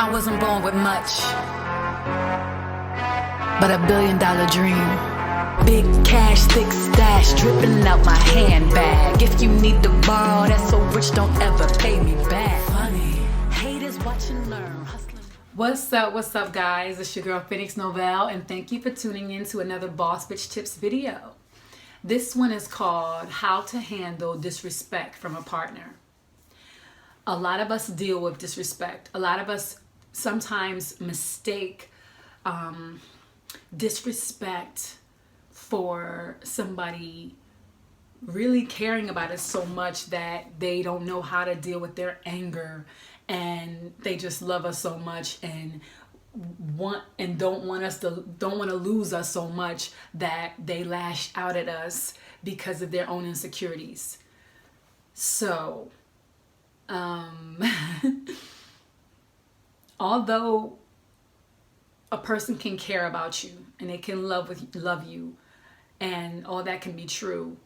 I wasn't born with much, but $1 billion dream. Big cash, thick stash, dripping out my handbag. If you need to borrow, that's so rich, don't ever pay me back. Funny, haters watch and learn, hustling. What's up guys? It's your girl Phoenix Novell, and thank you for tuning in to another Boss Bitch Tips video. This one is called How to Handle Disrespect from a Partner. A lot of us deal with disrespect. A lot of us sometimes mistake disrespect for somebody really caring about us so much that they don't know how to deal with their anger, and they just love us so much and don't want to lose us so much that they lash out at us because of their own insecurities. So although a person can care about you and they can love you, and all that can be true,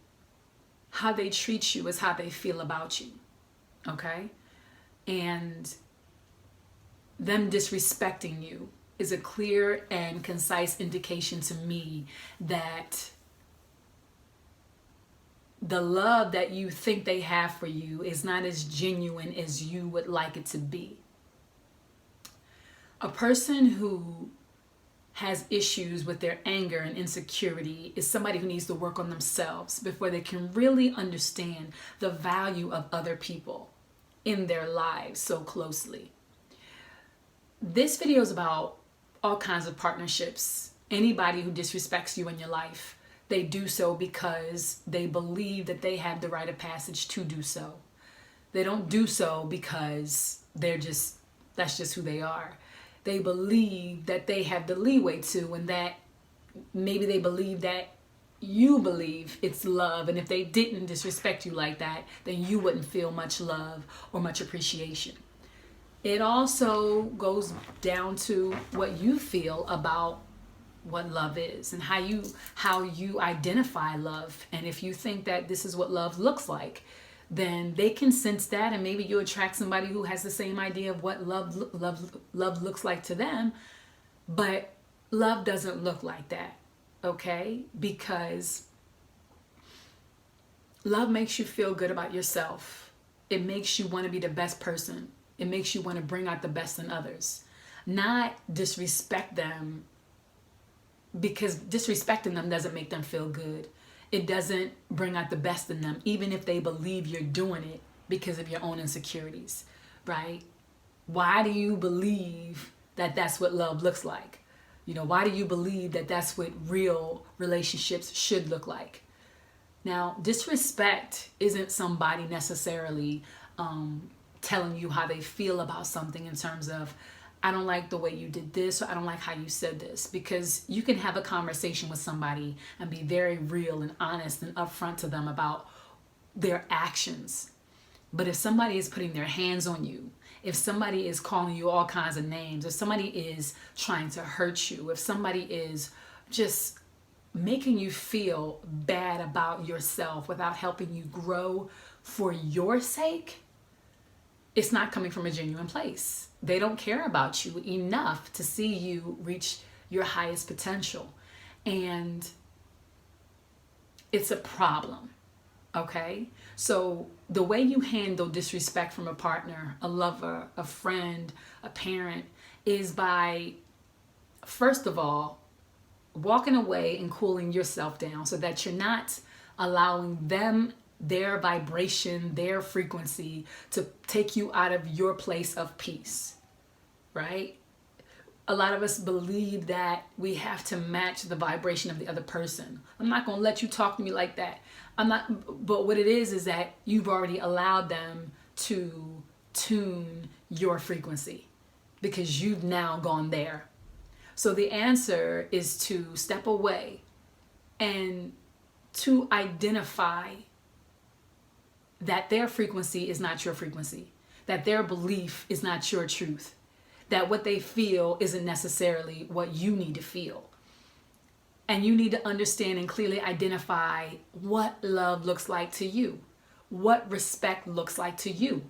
how they treat you is how they feel about you. Okay? And them disrespecting you is a clear and concise indication to me that the love that you think they have for you is not as genuine as you would like it to be. A person who has issues with their anger and insecurity is somebody who needs to work on themselves before they can really understand the value of other people in their lives so closely. This video is about all kinds of partnerships. Anybody who disrespects you in your life, they do so because they believe that they have the rite of passage to do so. They don't do so because that's just who they are. They believe that they have the leeway to, and that maybe they believe that you believe it's love, and if they didn't disrespect you like that, then you wouldn't feel much love or much appreciation. It also goes down to what you feel about what love is and how you identify love. And if you think that this is what love looks like, then they can sense that, and maybe you attract somebody who has the same idea of what love looks like to them. But love doesn't look like that, okay? Because love makes you feel good about yourself. It makes you want to be the best person. It makes you want to bring out the best in others, not disrespect them, because disrespecting them doesn't make them feel good. It doesn't bring out the best in them, even if they believe you're doing it because of your own insecurities, right? Why do you believe that that's what love looks like? You know, why do you believe that that's what real relationships should look like? Now, disrespect isn't somebody necessarily telling you how they feel about something in terms of, I don't like the way you did this, or I don't like how you said this, because you can have a conversation with somebody and be very real and honest and upfront to them about their actions. But if somebody is putting their hands on you, if somebody is calling you all kinds of names, if somebody is trying to hurt you, if somebody is just making you feel bad about yourself without helping you grow for your sake, it's not coming from a genuine place. They don't care about you enough to see you reach your highest potential. And it's a problem, okay? So the way you handle disrespect from a partner, a lover, a friend, a parent, is by, first of all, walking away and cooling yourself down so that you're not allowing them, their vibration, their frequency to take you out of your place of peace, right? A lot of us believe that we have to match the vibration of the other person. I'm not going to let you talk to me like that. But what it is that you've already allowed them to tune your frequency because you've now gone there. So the answer is to step away and to identify that their frequency is not your frequency, that their belief is not your truth, that what they feel isn't necessarily what you need to feel. And you need to understand and clearly identify what love looks like to you, what respect looks like to you.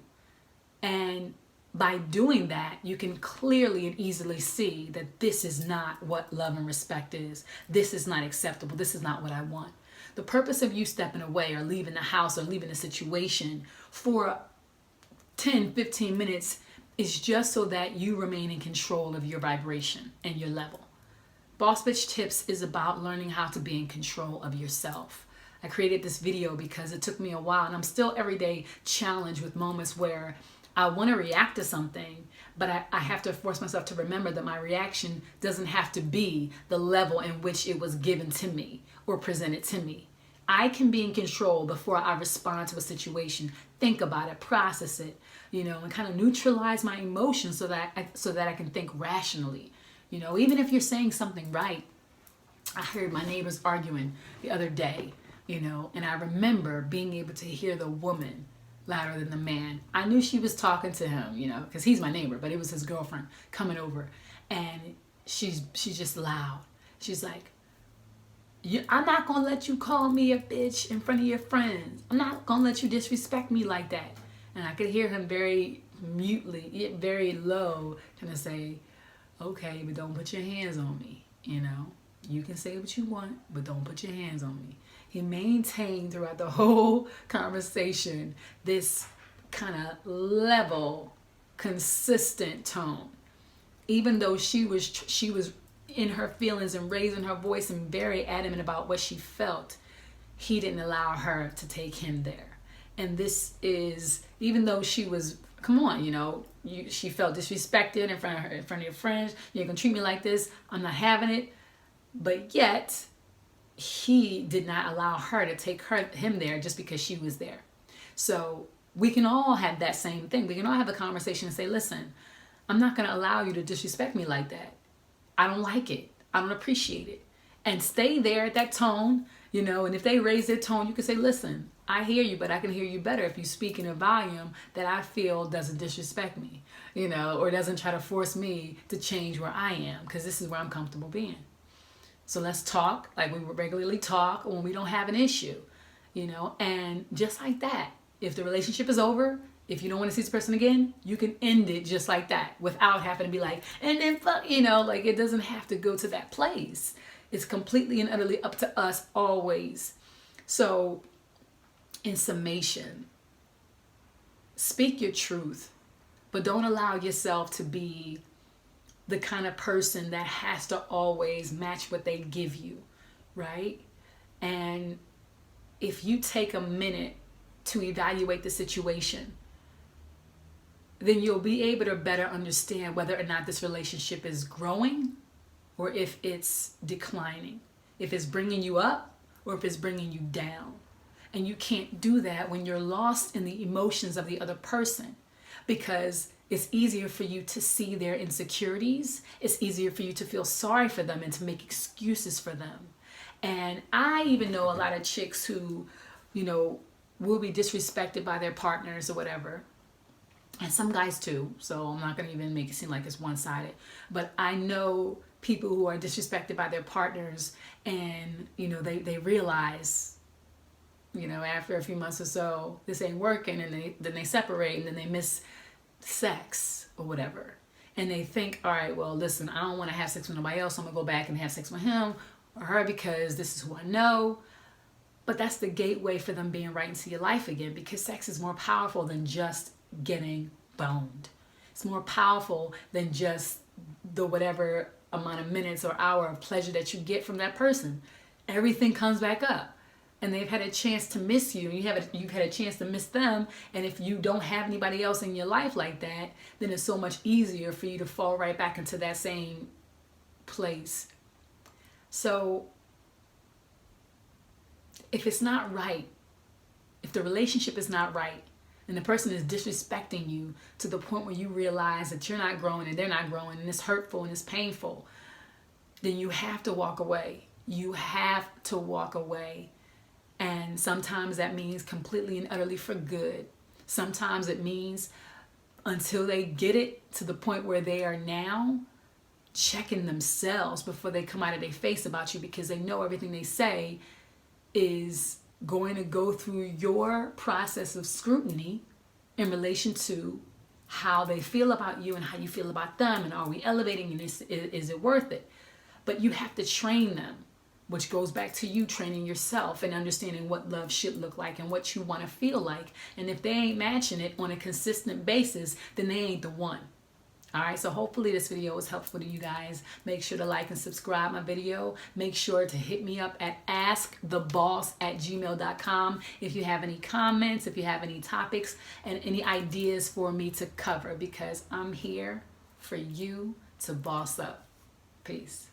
And By doing that, you can clearly and easily see that this is not what love and respect is. This is not acceptable. This is not what I want. The purpose of you stepping away or leaving the house or leaving a situation for 10, 15 minutes is just so that you remain in control of your vibration and your level. Boss Bitch Tips is about learning how to be in control of yourself. I created this video because it took me a while, and I'm still every day challenged with moments where I want to react to something, but I have to force myself to remember that my reaction doesn't have to be the level in which it was given to me or presented to me. I can be in control before I respond to a situation, think about it, process it, and kind of neutralize my emotions so that I can think rationally. Even if you're saying something right. I heard my neighbors arguing the other day, and I remember being able to hear the woman louder than the man. I knew she was talking to him, because he's my neighbor, but it was his girlfriend coming over, and she's just loud. She's like, I'm not going to let you call me a bitch in front of your friends. I'm not going to let you disrespect me like that. And I could hear him very mutely, yet very low, kind of say, okay, but don't put your hands on me. You can say what you want, but don't put your hands on me. He maintained throughout the whole conversation this kind of level, consistent tone. Even though she was in her feelings and raising her voice and very adamant about what she felt, he didn't allow her to take him there. And this is, even though she was, come on, she felt disrespected in front of your friends. You're going to treat me like this. I'm not having it. But yet, he did not allow her to take him there just because she was there. So we can all have that same thing. We can all have a conversation and say, listen, I'm not going to allow you to disrespect me like that. I don't like it. I don't appreciate it. And stay there at that tone, and if they raise their tone, you can say, listen, I hear you, but I can hear you better if you speak in a volume that I feel doesn't disrespect me, or doesn't try to force me to change where I am, because this is where I'm comfortable being. So let's talk like we would regularly talk when we don't have an issue, and just like that, if the relationship is over, if you don't want to see this person again, you can end it just like that without having to be like, and then fuck, like it doesn't have to go to that place. It's completely and utterly up to us always. So in summation, speak your truth, but don't allow yourself to be the kind of person that has to always match what they give you, right? And if you take a minute to evaluate the situation, then you'll be able to better understand whether or not this relationship is growing or if it's declining, if it's bringing you up or if it's bringing you down. And you can't do that when you're lost in the emotions of the other person, because it's easier for you to see their insecurities. It's easier for you to feel sorry for them and to make excuses for them. And I even know a lot of chicks who, will be disrespected by their partners or whatever. And some guys too. So I'm not going to even make it seem like it's one-sided. But I know people who are disrespected by their partners, and, they realize, after a few months or so, this ain't working, and then they separate, and then they miss sex or whatever, and they think, all right, well, listen, I don't want to have sex with nobody else, so I'm gonna go back and have sex with him or her because this is who I know. But that's the gateway for them being right into your life again, because sex is more powerful than just getting boned. It's more powerful than just the whatever amount of minutes or hour of pleasure that you get from that person. Everything comes back up. And they've had a chance to miss you, and you've had a chance to miss them. And if you don't have anybody else in your life like that, then it's so much easier for you to fall right back into that same place. So if it's not right, if the relationship is not right, and the person is disrespecting you to the point where you realize that you're not growing and they're not growing, and it's hurtful and it's painful, then you have to walk away. You have to walk away. And sometimes that means completely and utterly for good. Sometimes it means until they get it to the point where they are now checking themselves before they come out of their face about you, because they know everything they say is going to go through your process of scrutiny in relation to how they feel about you and how you feel about them, and are we elevating, and is it worth it? But you have to train them, which goes back to you training yourself and understanding what love should look like and what you want to feel like. And if they ain't matching it on a consistent basis, then they ain't the one. All right, so hopefully this video was helpful to you guys. Make sure to like and subscribe my video. Make sure to hit me up at asktheboss@gmail.com if you have any comments, if you have any topics, and any ideas for me to cover, because I'm here for you to boss up. Peace.